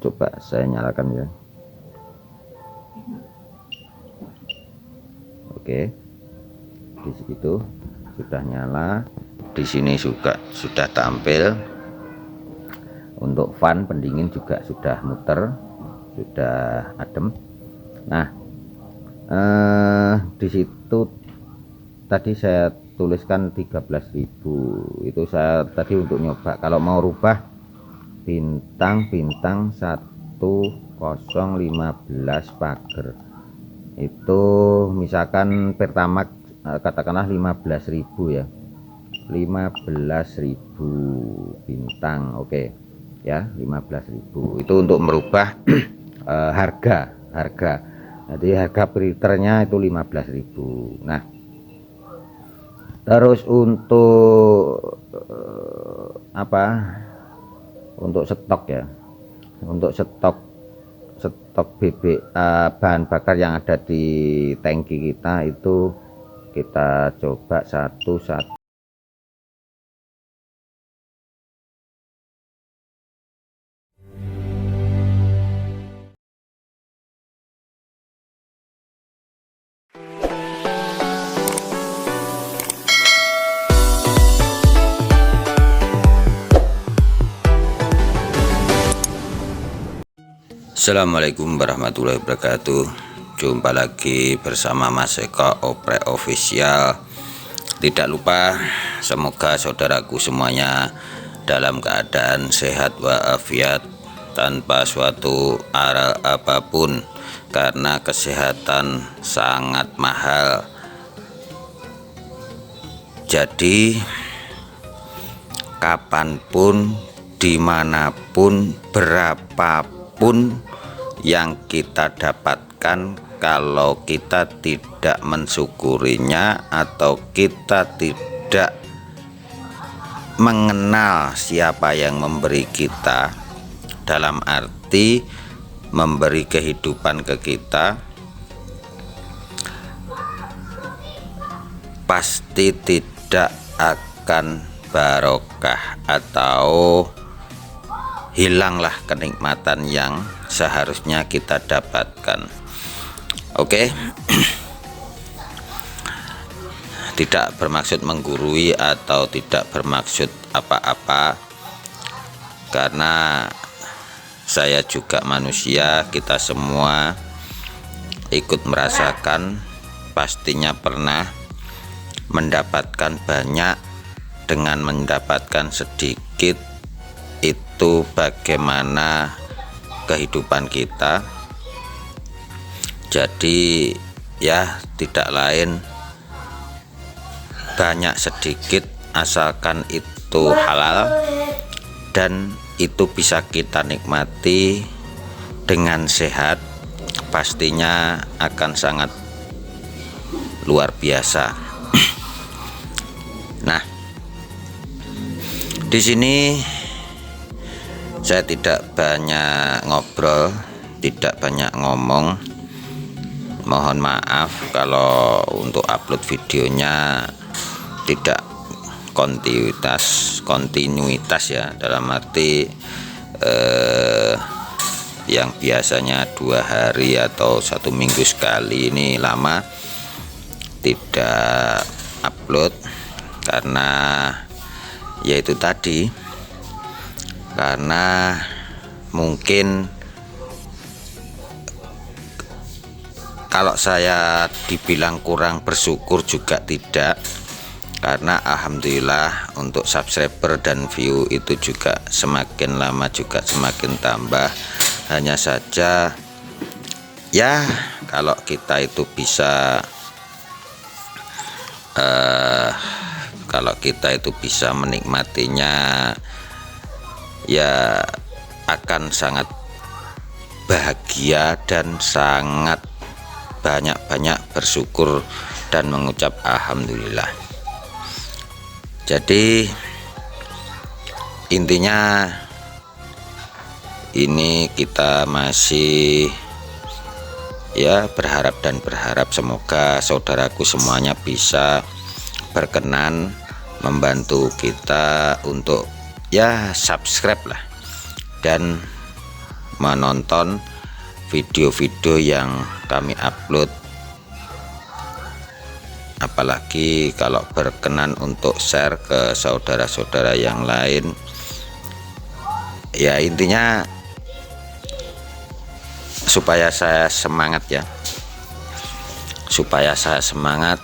coba saya nyalakan ya. Oke, di situ sudah nyala. Di sini juga sudah tampil. Untuk fan pendingin juga sudah muter, sudah adem. Nah, di situ tadi saya tuliskan 13.000, itu saya tadi untuk nyoba kalau mau rubah bintang 1015 pagar itu, misalkan Pertamax katakanlah 15.000 ya, 15.000 bintang. Oke ya, 15.000 itu untuk merubah harga. Jadi harga pre-ordernya itu 15.000. Nah, terus untuk untuk stok ya, untuk stok bahan bakar yang ada di tangki kita itu kita coba satu-satu. Assalamualaikum warahmatullahi wabarakatuh. Jumpa lagi bersama Mas Eko Oprek Official. Tidak lupa, semoga saudaraku semuanya dalam keadaan sehat walafiat tanpa suatu aral apapun, karena kesehatan sangat mahal. Jadi kapanpun, dimanapun, berapapun yang kita dapatkan, kalau kita tidak mensyukurinya atau kita tidak mengenal siapa yang memberi kita, dalam arti memberi kehidupan ke kita, pasti tidak akan barokah atau hilanglah kenikmatan yang seharusnya kita dapatkan. Oke. Tidak bermaksud menggurui atau tidak bermaksud apa-apa, karena saya juga manusia, kita semua ikut merasakan, pastinya pernah mendapatkan banyak dengan mendapatkan sedikit. Itu bagaimana kehidupan kita. Jadi ya, tidak lain banyak sedikit, asalkan itu halal dan itu bisa kita nikmati dengan sehat, pastinya akan sangat luar biasa. Nah, di sini saya tidak banyak ngobrol, tidak banyak ngomong. Mohon maaf kalau untuk upload videonya tidak kontinuitas ya, dalam arti yang biasanya 2 hari atau 1 minggu sekali, ini lama tidak upload karena yaitu tadi, karena mungkin kalau saya dibilang kurang bersyukur juga tidak, karena alhamdulillah untuk subscriber dan view itu juga semakin lama juga semakin tambah. Hanya saja ya, kalau kita itu bisa menikmatinya ya akan sangat bahagia dan sangat banyak-banyak bersyukur dan mengucap alhamdulillah. Jadi intinya ini kita masih ya berharap semoga saudaraku semuanya bisa berkenan membantu kita untuk ya subscribe lah, dan menonton video-video yang kami upload, apalagi kalau berkenan untuk share ke saudara-saudara yang lain. Ya intinya supaya saya semangat ya,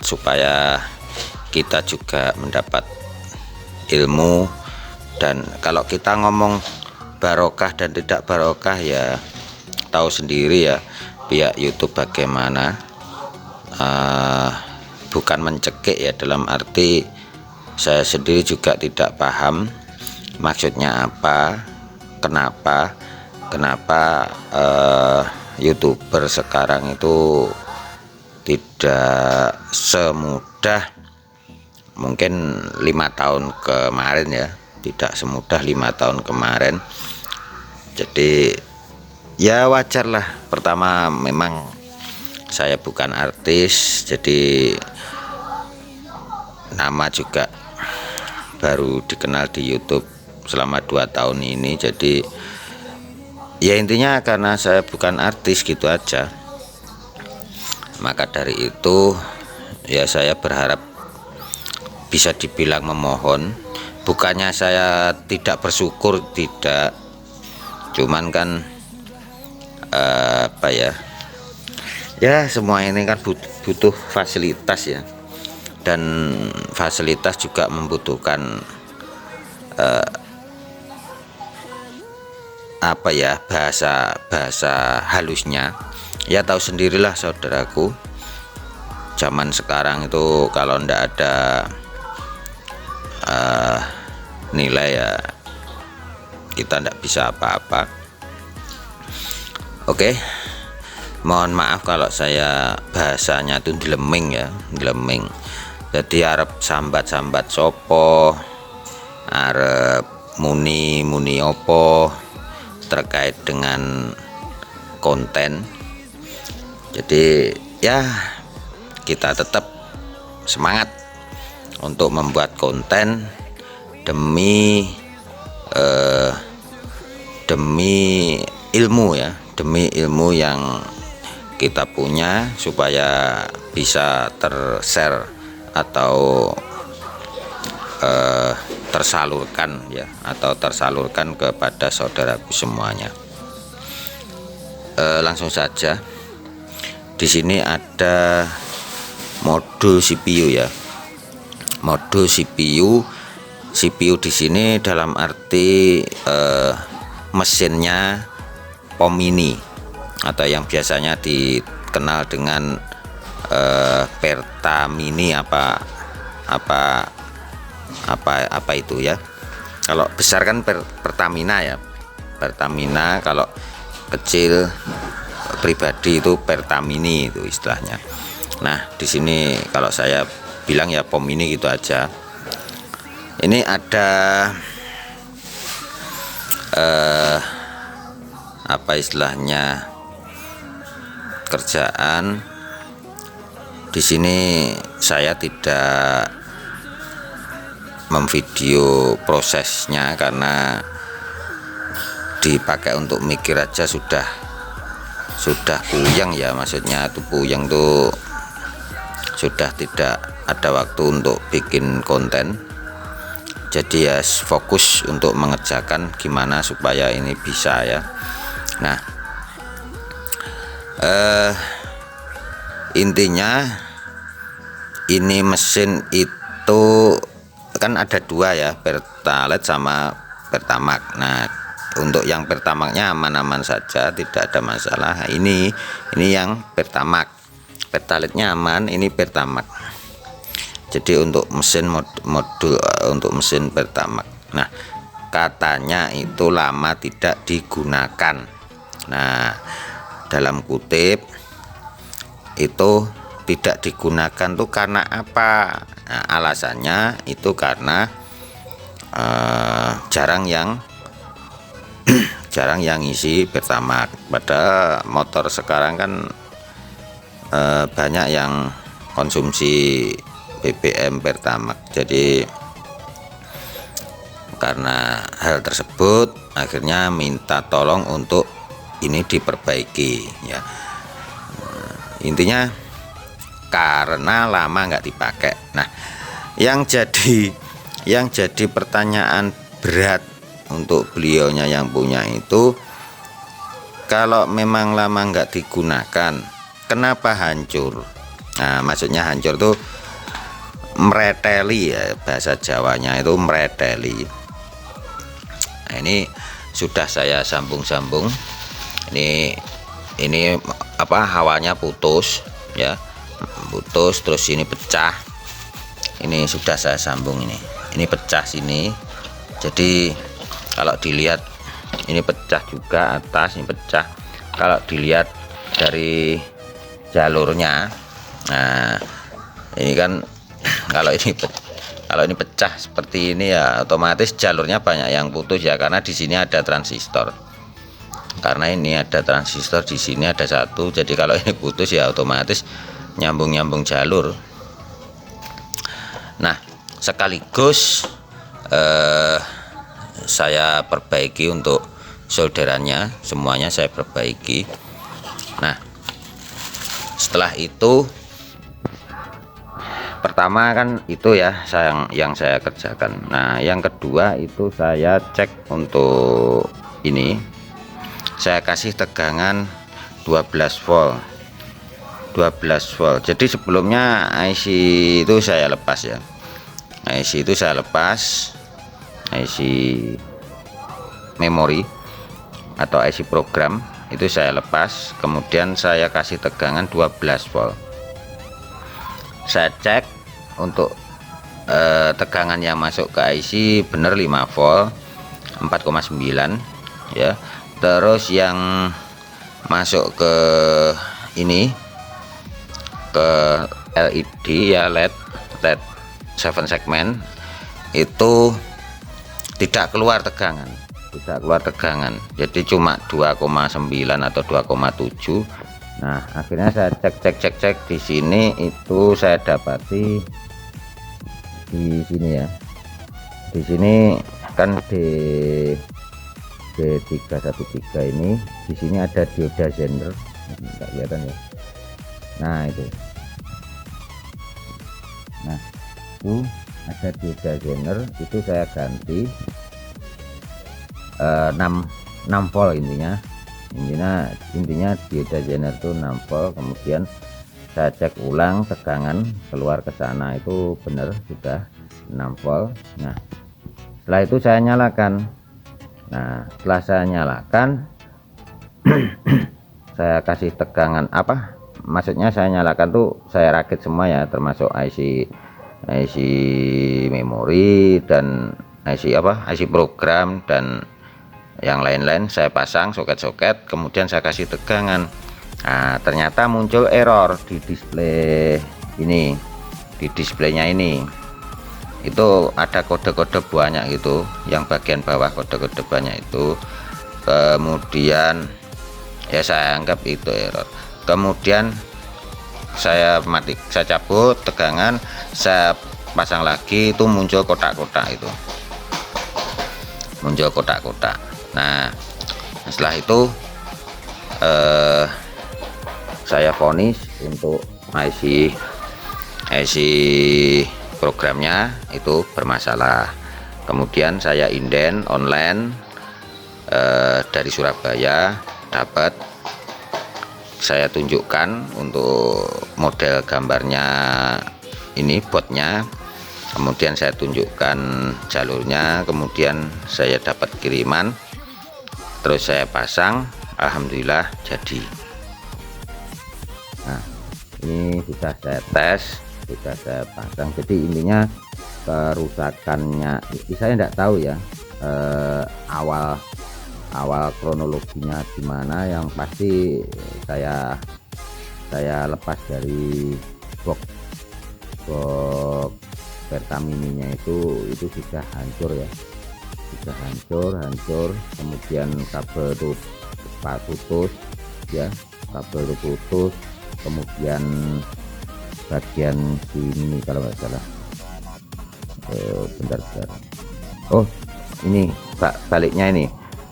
supaya kita juga mendapat ilmu. Dan kalau kita ngomong barokah dan tidak barokah ya tahu sendiri ya pihak YouTube bagaimana. Bukan mencekik ya, dalam arti saya sendiri juga tidak paham maksudnya apa, kenapa YouTuber sekarang itu tidak semudah mungkin 5 tahun kemarin ya, tidak semudah 5 tahun kemarin. Jadi ya wajar lah, pertama memang saya bukan artis, jadi nama juga baru dikenal di YouTube selama 2 tahun ini. Jadi ya intinya karena saya bukan artis gitu aja, maka dari itu ya saya berharap bisa dibilang memohon. Bukannya saya tidak bersyukur, tidak, cuman kan apa ya, ya semua ini kan butuh fasilitas ya, dan fasilitas juga membutuhkan apa ya, bahasa halusnya. Ya tahu sendirilah saudaraku, zaman sekarang itu kalau ndak ada nilai ya kita ndak bisa apa-apa. Oke, mohon maaf kalau saya bahasanya tuh dileming ya, dileming. Jadi arep sambat-sambat sopo, arep muni opo terkait dengan konten. Jadi ya kita tetap semangat untuk membuat konten demi ilmu ya, demi ilmu yang kita punya, supaya bisa tershare atau tersalurkan ya, atau tersalurkan kepada saudaraku semuanya. Langsung saja, di sini ada mode CPU ya, mode CPU di sini dalam arti mesinnya Pomini atau yang biasanya dikenal dengan Pertamini apa itu ya. Kalau besar kan Pertamina ya, Pertamina. Kalau kecil pribadi itu Pertamini itu istilahnya. Nah di sini kalau saya bilang ya Pomini gitu aja. Ini ada apa istilahnya, kerjaan. Di sini saya tidak memvideo prosesnya karena dipakai untuk mikir aja sudah puyeng ya, maksudnya tuh puyeng tuh sudah tidak ada waktu untuk bikin konten. Jadi ya fokus untuk mengerjakan gimana supaya ini bisa ya. Nah intinya ini mesin itu kan ada dua ya, Pertalite sama Pertamax. Nah untuk yang Pertamaxnya aman-aman saja, tidak ada masalah. Ini yang Pertamax, Pertalite-nya aman, ini Pertamax. Jadi untuk mesin modul untuk mesin Pertamax. Nah katanya itu lama tidak digunakan. Nah dalam kutip itu tidak digunakan tuh karena apa? Nah, alasannya itu karena jarang yang isi Pertamax. Pada motor sekarang kan banyak yang konsumsi BBM Pertamax. Jadi karena hal tersebut akhirnya minta tolong untuk ini diperbaiki ya. Intinya karena lama nggak dipakai. Nah, yang jadi pertanyaan berat untuk beliaunya yang punya itu, kalau memang lama nggak digunakan, kenapa hancur? Nah, maksudnya hancur tuh mereteli ya, bahasa Jawanya itu mereteli. Nah, ini sudah saya sambung-sambung. Ini apa, hawanya putus ya, putus, terus ini pecah. Ini sudah saya sambung, ini pecah sini. Jadi kalau dilihat ini pecah juga, atas ini pecah. Kalau dilihat dari jalurnya, nah ini kan kalau ini pecah seperti ini ya, otomatis jalurnya banyak yang putus ya, karena di sini ada transistor. Karena ini ada transistor, di sini ada satu, jadi kalau ini putus ya otomatis nyambung jalur. Nah, sekaligus saya perbaiki untuk solderannya, semuanya saya perbaiki. Nah, setelah itu, pertama kan itu ya yang saya kerjakan. Nah, yang kedua itu saya cek untuk ini, saya kasih tegangan 12 volt. Jadi sebelumnya IC itu saya lepas ya, IC itu saya lepas, IC memori atau IC program itu saya lepas, kemudian saya kasih tegangan 12 volt. Saya cek untuk tegangan yang masuk ke IC bener 5 volt 4,9 ya. Terus yang masuk ke ini, ke LED ya, LED 7 segmen, itu tidak keluar tegangan, jadi cuma 2,9 atau 2,7. Nah, akhirnya saya cek di sini, itu saya dapati di sini ya, di sini kan D313 ini, di sini ada dioda Zener, nggak kelihatan ya. Nah itu, ada dioda Zener, itu saya ganti 6 volt intinya dioda Zener itu 6 volt. Kemudian saya cek ulang tegangan keluar ke sana, itu benar sudah 6 volt. Nah, setelah itu saya nyalakan. Nah, setelah saya nyalakan saya kasih tegangan apa, maksudnya saya nyalakan tuh saya rakit semua ya, termasuk IC memori dan IC program dan yang lain-lain, saya pasang soket-soket, kemudian saya kasih tegangan. Nah, ternyata muncul error di display ini, di displaynya ini itu ada kode-kode banyak gitu, yang bagian bawah kode-kode banyak itu. Kemudian ya saya anggap itu error. Kemudian saya cabut tegangan, saya pasang lagi, itu muncul kotak-kotak itu, muncul kotak-kotak. Nah, setelah itu saya vonis untuk IC programnya itu bermasalah. Kemudian saya inden online dari Surabaya, dapat, saya tunjukkan untuk model gambarnya ini, botnya, kemudian saya tunjukkan jalurnya, kemudian saya dapat kiriman, terus saya pasang, alhamdulillah jadi. Nah, ini sudah saya tes, sudah saya pasang. Jadi intinya kerusakannya saya tidak tahu ya, awal kronologinya gimana. Yang pasti saya lepas dari box Pertamininya itu sudah hancur ya, sudah hancur. Kemudian kabel itu putus ya, kabel itu putus. Kemudian bagian sini kalau nggak salah, bentar, oh ini baliknya ini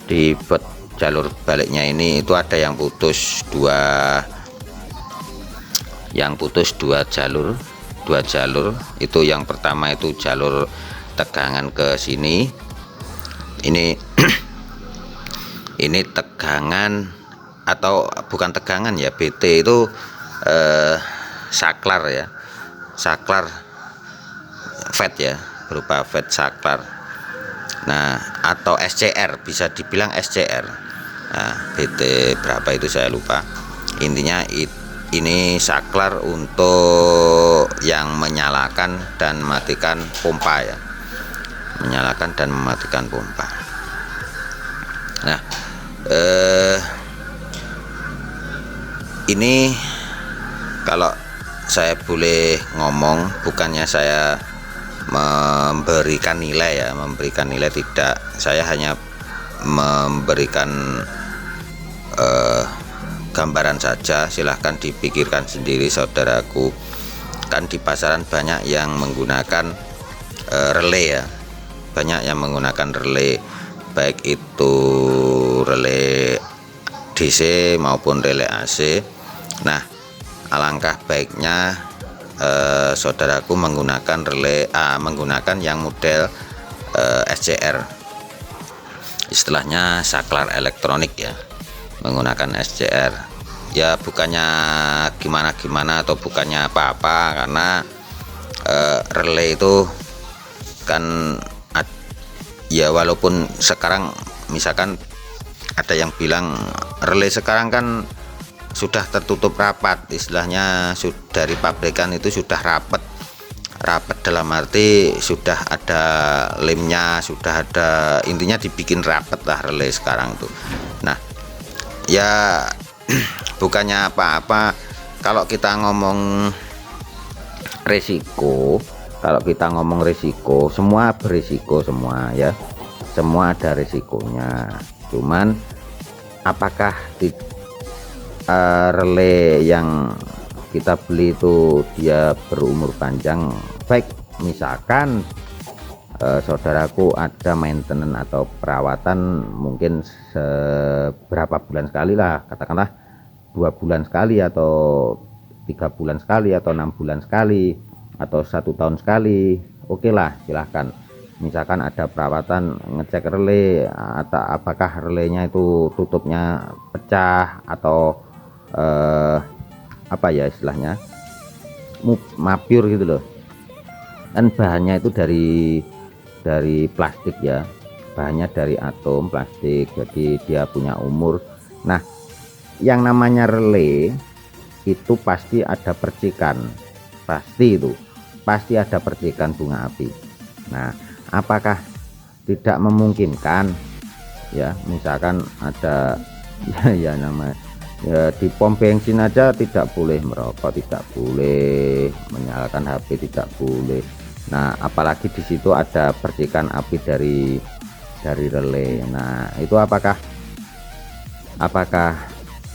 di bot jalur baliknya ini itu ada yang putus dua jalur, itu yang pertama itu jalur tegangan ke sini, ini ini tegangan atau bukan tegangan ya, BT itu saklar ya, saklar FET ya, berupa FET saklar. Nah, atau SCR, bisa dibilang SCR. Nah, BT berapa itu saya lupa. Intinya ini saklar untuk yang menyalakan dan mematikan pompa ya, menyalakan dan mematikan pompa. Nah, ini kalau saya boleh ngomong, bukannya saya memberikan nilai ya, memberikan nilai tidak, saya hanya memberikan gambaran saja. Silahkan dipikirkan sendiri saudaraku. Kan di pasaran banyak yang menggunakan relay ya, banyak yang menggunakan relay, baik itu relay DC maupun relay AC. Nah, alangkah baiknya saudaraku menggunakan relay menggunakan yang model SCR, istilahnya saklar elektronik ya, menggunakan SCR ya. Bukannya gimana-gimana atau bukannya apa-apa, karena relay itu kan ya, walaupun sekarang misalkan ada yang bilang relay sekarang kan sudah tertutup rapat, istilahnya dari pabrikan itu sudah rapat dalam arti sudah ada lemnya, sudah ada, intinya dibikin rapat lah relay sekarang tuh. Nah ya, bukannya apa-apa. Kalau kita ngomong resiko, semua berisiko semua ya, semua ada resikonya. Cuman apakah relay yang kita beli itu dia berumur panjang? Baik, misalkan saudaraku ada maintenance atau perawatan mungkin seberapa bulan sekali lah, katakanlah 2 bulan sekali atau 3 bulan sekali atau 6 bulan sekali atau 1 tahun sekali, oke lah, silahkan. Misalkan ada perawatan ngecek relay, atau apakah relaynya itu tutupnya pecah atau apa ya istilahnya, mapur gitu loh. Kan bahannya itu dari plastik ya, bahannya dari atom plastik, jadi dia punya umur. Nah, yang namanya relay itu pasti ada percikan, pasti ada percikan bunga api. Nah, apakah tidak memungkinkan ya, misalkan ada ya namanya ya, di pom bensin aja tidak boleh merokok, tidak boleh menyalakan HP, tidak boleh. Nah, apalagi di situ ada percikan api dari relay. Nah, itu apakah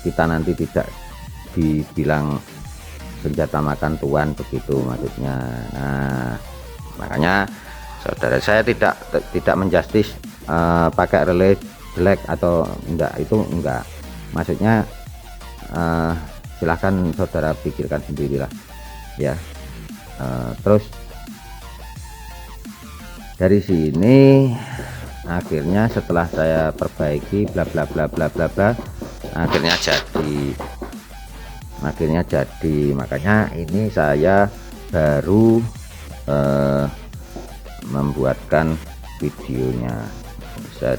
kita nanti tidak dibilang senjata makan tuan, begitu maksudnya. Nah, makanya saudara, saya tidak menjustis pakai relay jelek atau enggak, itu enggak, maksudnya silahkan saudara pikirkan sendirilah ya. Terus dari sini akhirnya setelah saya perbaiki bla bla bla bla bla bla, akhirnya jadi. Makanya ini saya baru membuatkan videonya. Saya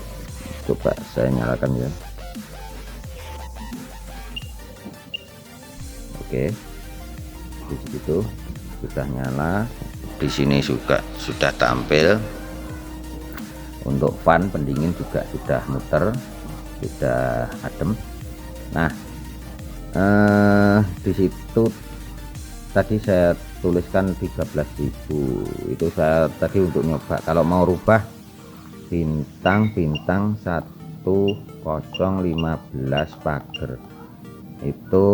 coba saya nyalakan ya. Oke, di situ sudah nyala, di sini juga sudah tampil. Untuk fan pendingin juga sudah muter, sudah adem. Nah, di situ tadi saya tuliskan 13.000, itu saya tadi untuk nyoba. Kalau mau rubah bintang 1015 pagar, itu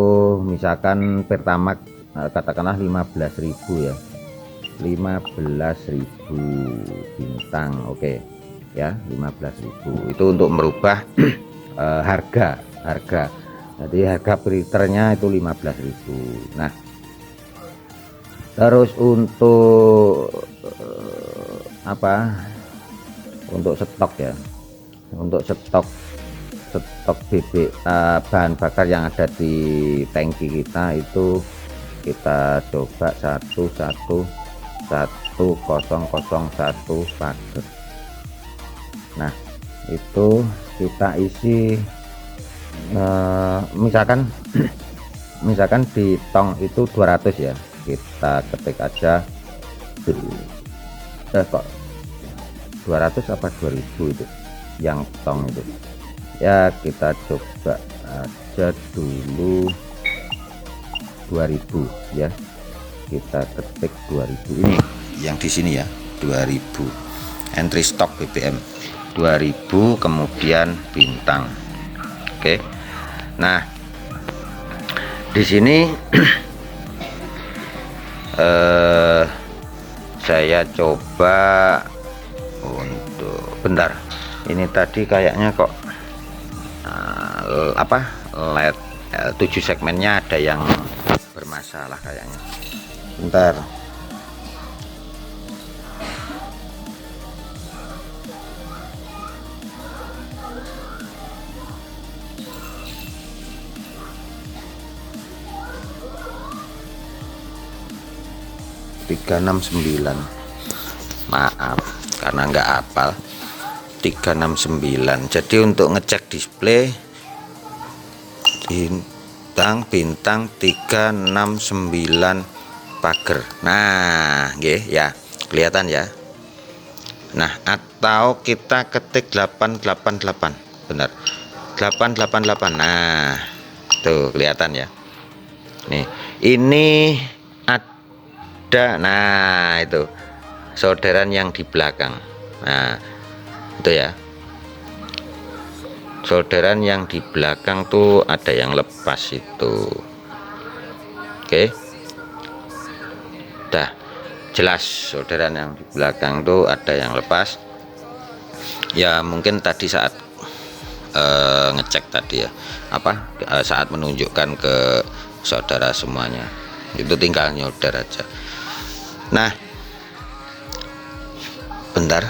misalkan pertamax katakanlah 15.000 ya, 15.000 bintang, oke ya, 15.000 itu untuk merubah harga. Jadi harga pre-liternya itu 15.000. Nah, terus untuk untuk stok ya, untuk stok bahan bakar yang ada di tangki kita itu kita coba 1001 pagar. Nah, itu kita isi misalkan di tong itu 200 ya, kita ketik aja kok 200 apa 2000 itu yang tong itu ya, kita coba aja dulu 2000 ya, kita ketik 2000 ini yang di sini ya, 2000 entry stock BBM 2000 kemudian bintang. Oke, nah di sini saya coba untuk bentar, ini tadi kayaknya kok LED 7 segmennya ada yang bermasalah kayaknya, bentar. .369, maaf karena nggak hafal. 369. Jadi untuk ngecek display bintang 369 pagar. Nah, ya kelihatan ya. Nah, atau kita ketik 888, benar 888. Nah, tuh kelihatan ya. Nih, ini ada, nah itu solderan yang di belakang. Nah, itu ya, solderan yang di belakang tuh ada yang lepas itu. Oke, dah jelas solderan yang di belakang tuh ada yang lepas ya, mungkin tadi saat ngecek tadi ya, saat menunjukkan ke saudara semuanya, itu tinggal nyolder aja. Nah, bentar,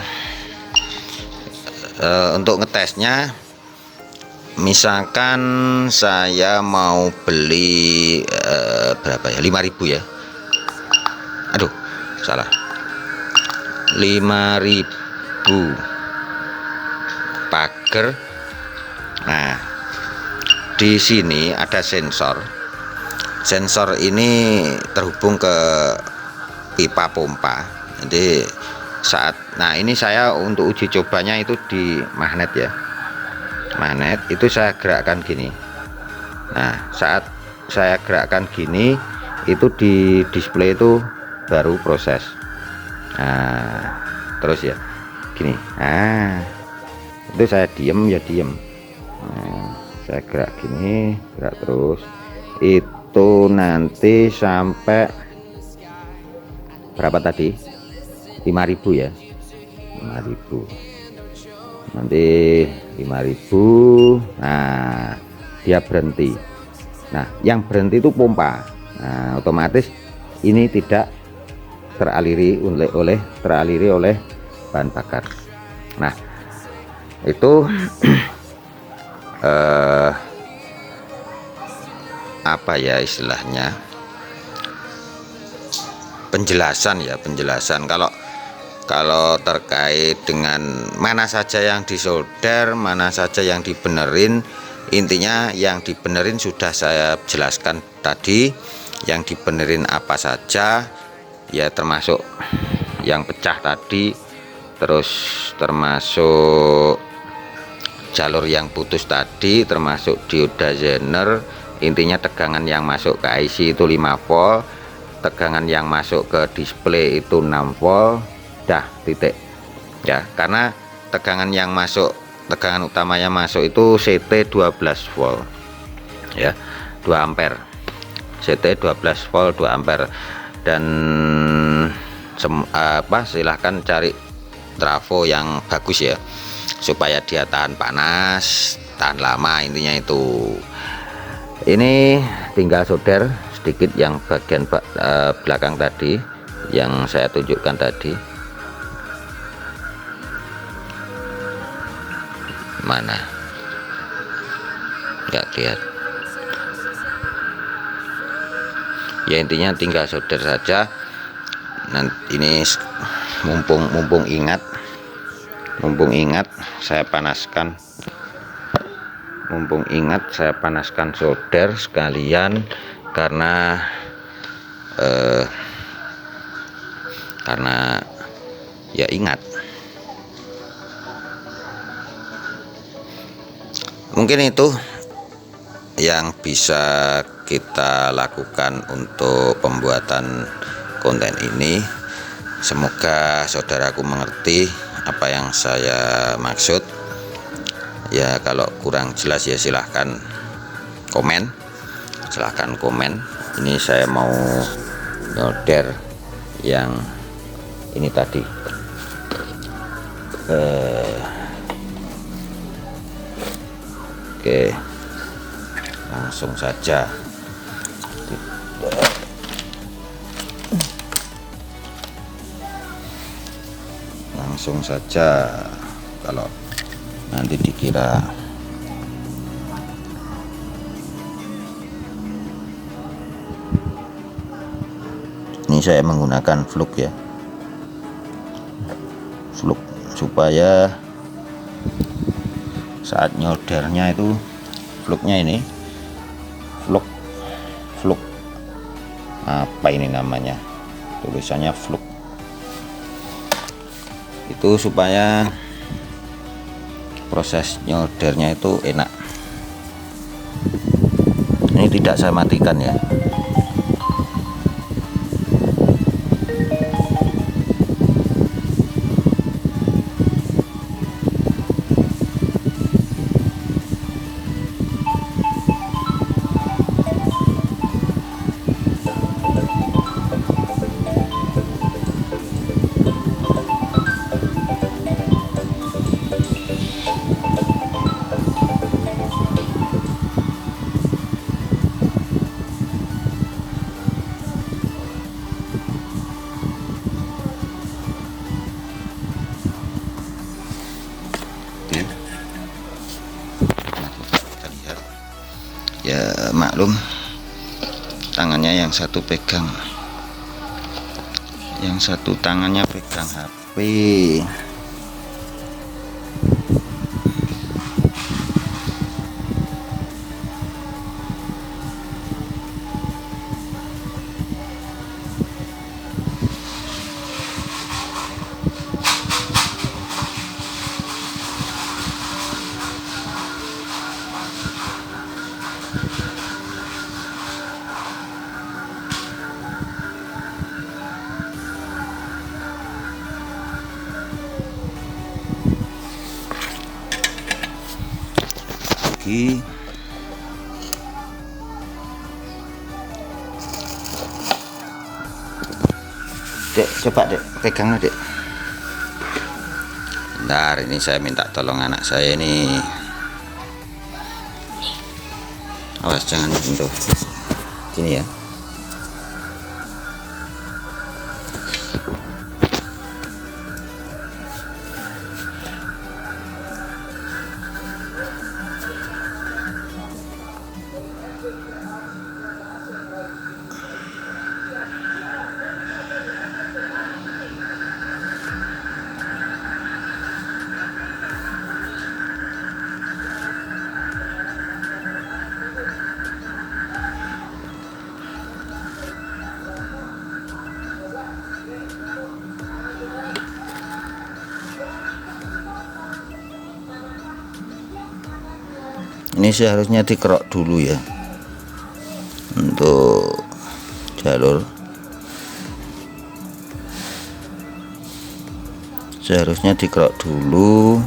untuk ngetesnya misalkan saya mau beli berapa ya, 5.000 ya, aduh salah, 5.000 pagar. Nah, di sini ada sensor ini terhubung ke pipa pompa. Jadi ini saya untuk uji cobanya itu di magnet ya, magnet itu saya gerakkan gini. Nah, saat saya gerakkan gini itu di display itu baru proses. Nah, terus ya gini, nah itu saya diem ya diem. Nah, saya gerak gini, gerak terus, itu nanti sampai berapa tadi, 5.000 ya, 5.000 nanti 5.000. Nah, dia berhenti. Nah, yang berhenti itu pompa. Nah, otomatis ini tidak teraliri oleh bahan bakar. Nah, itu apa ya istilahnya, penjelasan kalau terkait dengan mana saja yang disolder, mana saja yang dibenerin. Intinya yang dibenerin sudah saya jelaskan tadi, yang dibenerin apa saja ya, termasuk yang pecah tadi, terus termasuk jalur yang putus tadi, termasuk dioda zener. Intinya tegangan yang masuk ke IC itu 5 volt, tegangan yang masuk ke display itu 6 volt, dah titik ya. Karena tegangan yang masuk, tegangan utamanya masuk itu CT 12 volt ya, 2 ampere, CT 12 volt 2 ampere. Dan silahkan cari trafo yang bagus ya, supaya dia tahan panas, tahan lama, intinya itu. Ini tinggal solder sedikit yang bagian belakang tadi yang saya tunjukkan tadi. Mana nggak lihat ya, intinya tinggal solder saja. Nanti ini mumpung ingat saya panaskan, solder sekalian karena ya ingat. Mungkin itu yang bisa kita lakukan untuk pembuatan konten ini. Semoga saudaraku mengerti apa yang saya maksud. Ya kalau kurang jelas ya silahkan komen. Ini saya mau solder yang ini tadi. Oke, langsung saja. Kalau nanti dikira ini saya menggunakan fluk ya, fluk supaya saat nyoldernya itu fluknya ini fluk apa ini namanya, tulisannya fluk, itu supaya proses nyoldernya itu enak. Ini tidak saya matikan ya. Ya maklum, tangannya yang satu pegang, yang satu tangannya pegang HP. Dek, coba dek, pegang dek. Bentar, ini saya minta tolong anak saya ini. Awas jangan untuk sini ya. Ini seharusnya dikerok dulu ya untuk jalur, seharusnya dikerok dulu.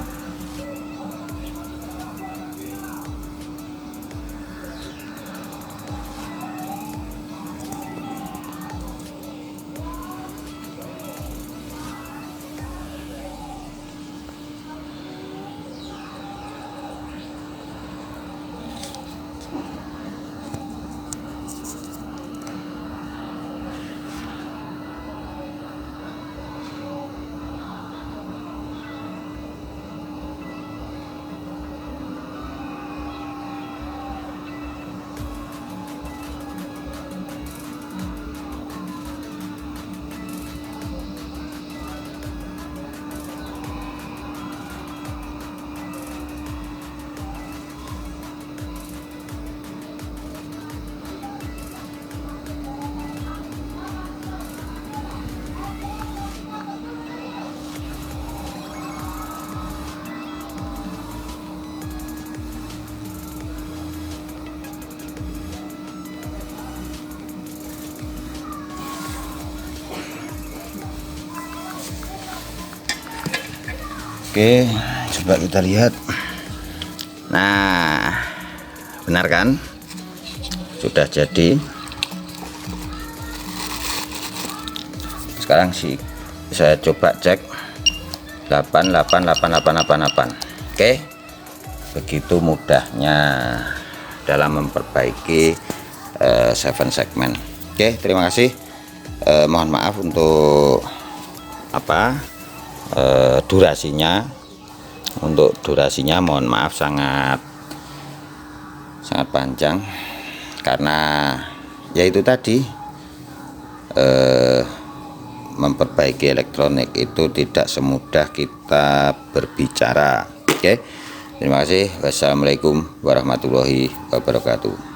Oke, coba kita lihat. Nah, benar kan? Sudah jadi. Sekarang sih saya coba cek 888888. Oke, begitu mudahnya dalam memperbaiki 7 segmen. Oke, terima kasih. Mohon maaf untuk durasinya. Untuk durasinya mohon maaf sangat panjang, karena yaitu tadi memperbaiki elektronik itu tidak semudah kita berbicara. Oke, terima kasih. Wassalamualaikum warahmatullahi wabarakatuh.